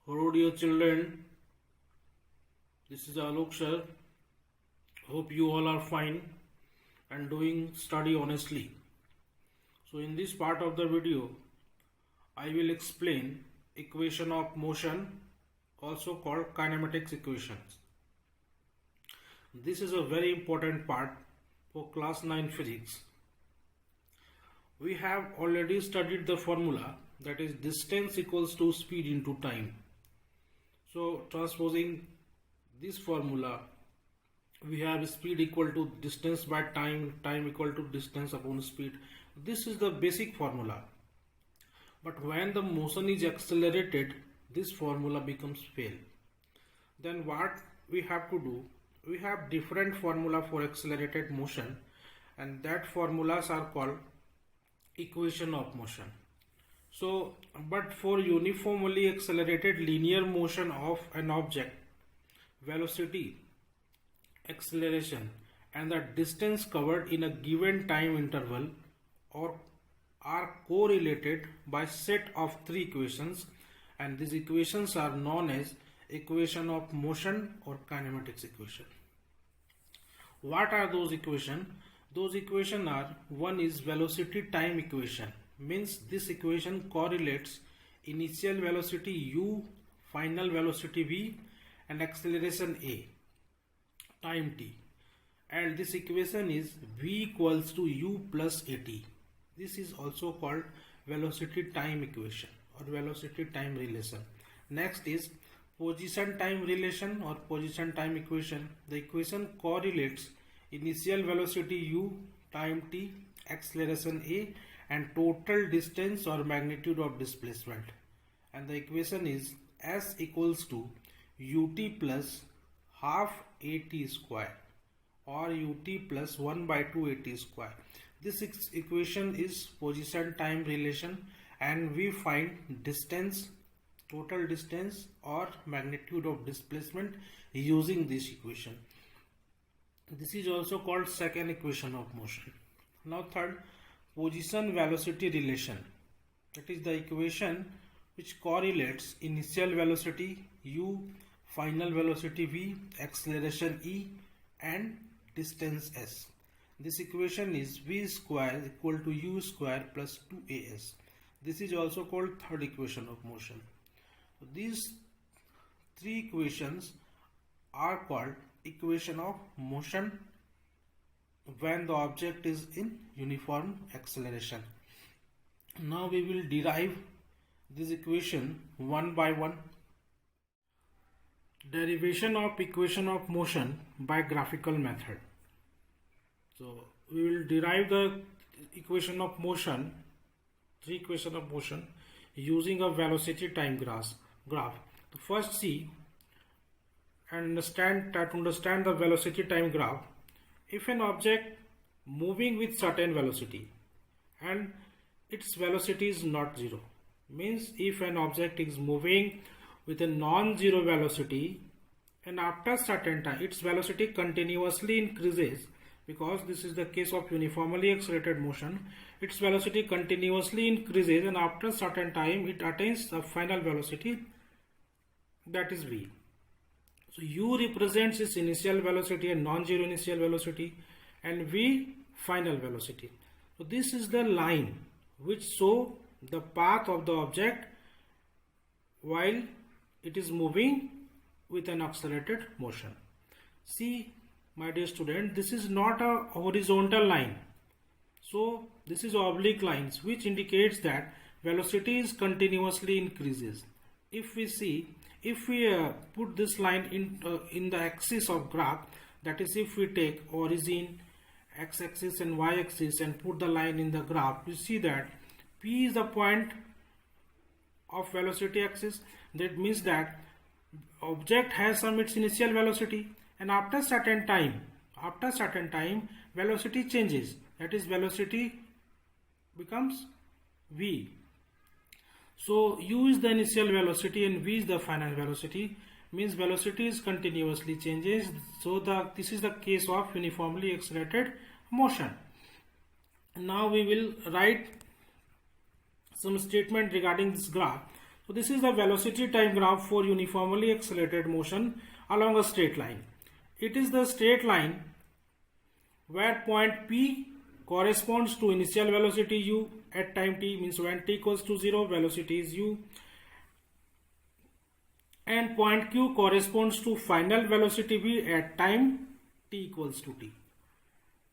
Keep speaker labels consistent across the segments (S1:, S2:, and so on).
S1: Hello dear children, this is Alok sir. Hope you all are fine and doing study honestly. So in this part of the video, I will explain equation of motion, also called kinematics equations. This is a very important part for class 9 physics. We have already studied the formula, that is distance equals to speed into time. So transposing this formula, we have speed equal to distance by time, time equal to distance upon speed. This is the basic formula. But when the motion is accelerated, this formula becomes fail. Then what we have to do? We have different formula for accelerated motion, and that formulas are called equation of motion. So, but for uniformly accelerated linear motion of an object, velocity, acceleration, and the distance covered in a given time interval are correlated by set of three equations, and these equations are known as equation of motion or kinematics equation. What are those equations? Those equations are, one is velocity time equation, means this equation correlates initial velocity u, final velocity v, and acceleration a, time t, and this equation is v equals to u plus at. This is also called velocity time equation or velocity time relation. Next is position time relation or position time equation. The equation correlates initial velocity u, time t, acceleration a, and total distance or magnitude of displacement, and the equation is s equals to ut plus half at square or ut plus 1 by 2 at square. This equation is position time relation, and we find distance, total distance or magnitude of displacement using this equation. This is also called second equation of motion. Now third, position velocity relation. That is the equation which correlates initial velocity u, final velocity v, acceleration e, and distance s. This equation is v square equal to u square plus 2as. This is also called third equation of motion. These three equations are called equation of motion when the object is in uniform acceleration. Now we will derive this equation one by one. Derivation of equation of motion by graphical method. So we will derive the equation of motion, three equation of motion, using a velocity time graph. First see and try to understand the velocity time graph. If an object moving with certain velocity and its velocity is not zero, means if an object is moving with a non-zero velocity and after certain time its velocity continuously increases, because this is the case of uniformly accelerated motion, its velocity continuously increases and after certain time it attains the final velocity, that is v. So u represents its initial velocity and non-zero initial velocity, and v final velocity. So this is the line which show the path of the object while it is moving with an accelerated motion. See my dear student, this is not a horizontal line. So this is oblique lines which indicates that velocity is continuously increases. If we see, if we put this line in the axis of graph, that is if we take origin, x-axis and y-axis and put the line in the graph, you see that P is the point of velocity axis. That means that object has some its initial velocity, and after certain time velocity changes, that is velocity becomes v. So u is the initial velocity and v is the final velocity, means velocity is continuously changes. So this is the case of uniformly accelerated motion. Now we will write some statement regarding this graph. So this is the velocity time graph for uniformly accelerated motion along a straight line. It is the straight line where point P corresponds to initial velocity u at time t, means when t equals to 0, velocity is u, and point Q corresponds to final velocity v at time t equals to t.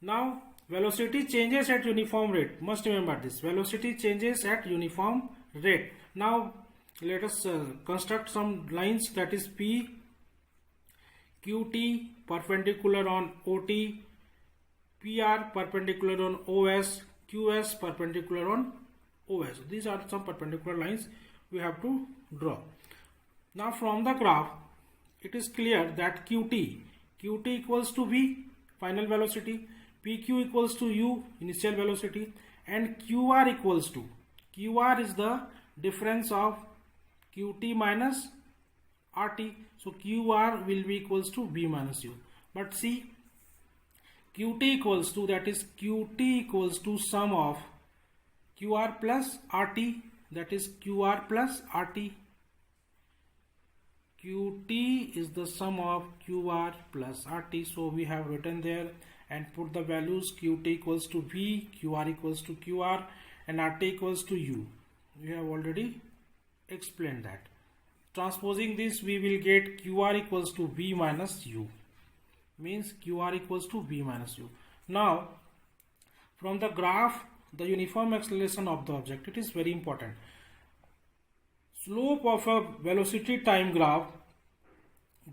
S1: Now velocity changes at uniform rate. Must remember this. Velocity changes at uniform rate. Now let us construct some lines, that is P, QT perpendicular on OT, PR perpendicular on OS, QS perpendicular on OS. These are some perpendicular lines we have to draw. Now from the graph it is clear that QT equals to V, final velocity, PQ equals to U, initial velocity, and QR equals to, QR is the difference of QT minus RT. So QR will be equals to V minus U. But see, QT equals to, that is QT equals to sum of QR plus RT, that is QR plus RT. QT is the sum of QR plus RT. So we have written there and put the values. QT equals to V, QR equals to QR, and RT equals to U. We have already explained that. Transposing this, we will get QR equals to V minus U, means QR equals to V minus U. Now from the graph, the uniform acceleration of the object, it is very important. Slope of a velocity time graph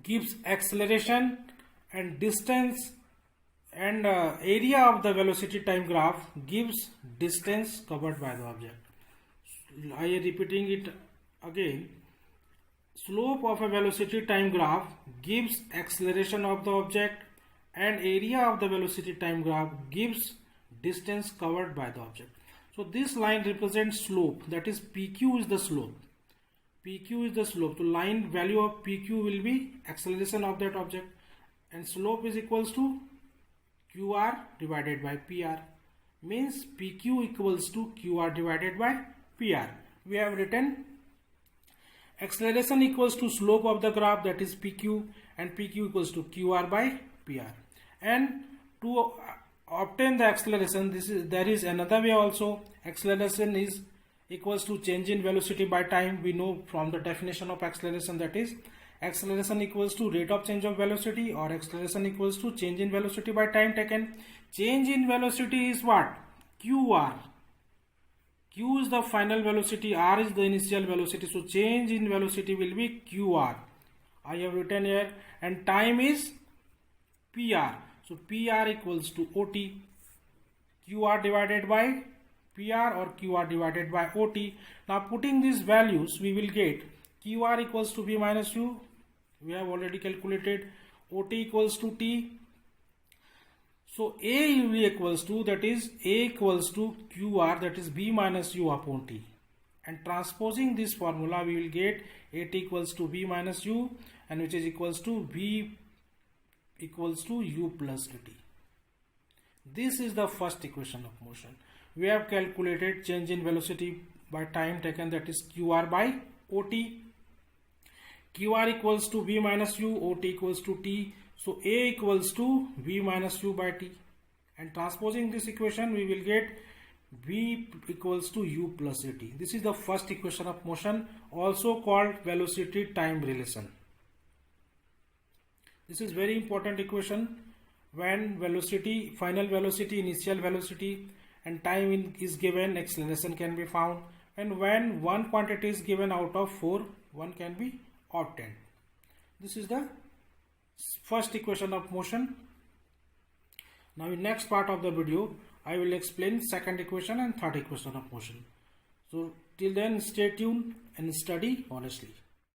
S1: gives acceleration, and distance and area of the velocity time graph gives distance covered by the object. I am repeating it again. Slope of a velocity time graph gives acceleration of the object, and area of the velocity time graph gives distance covered by the object. So this line represents slope, that is PQ is the slope. PQ is the slope. So line value of PQ will be acceleration of that object, and slope is equals to QR divided by PR, means PQ equals to QR divided by PR. We have written acceleration equals to slope of the graph, that is PQ, and PQ equals to QR by PR. And to obtain the acceleration, there is another way also. Acceleration is equals to change in velocity by time. We know from the definition of acceleration, that is acceleration equals to rate of change of velocity, or acceleration equals to change in velocity by time taken. Change in velocity is what? QR. Q is the final velocity, R is the initial velocity. So change in velocity will be QR. I have written here, and time is PR. So PR equals to OT. QR divided by PR, or QR divided by OT. Now putting these values, we will get QR equals to V minus U. We have already calculated. OT equals to T. So A will be equals to, that is A equals to QR, that is V minus U upon T. And transposing this formula, we will get AT equals to V minus U, and which is equals to V equals to U plus AT. This is the first equation of motion. We have calculated change in velocity by time taken, that is QR by OT. QR equals to V minus U, OT equals to T. So A equals to V minus U by T. And transposing this equation, we will get V equals to U plus AT. This is the first equation of motion, also called velocity time relation. This is very important equation. When velocity, final velocity, initial velocity, and time is given, acceleration can be found. And when one quantity is given out of 4, one can be obtained. This is the first equation of motion. Now in next part of the video, I will explain second equation and third equation of motion. So till then, stay tuned and study honestly.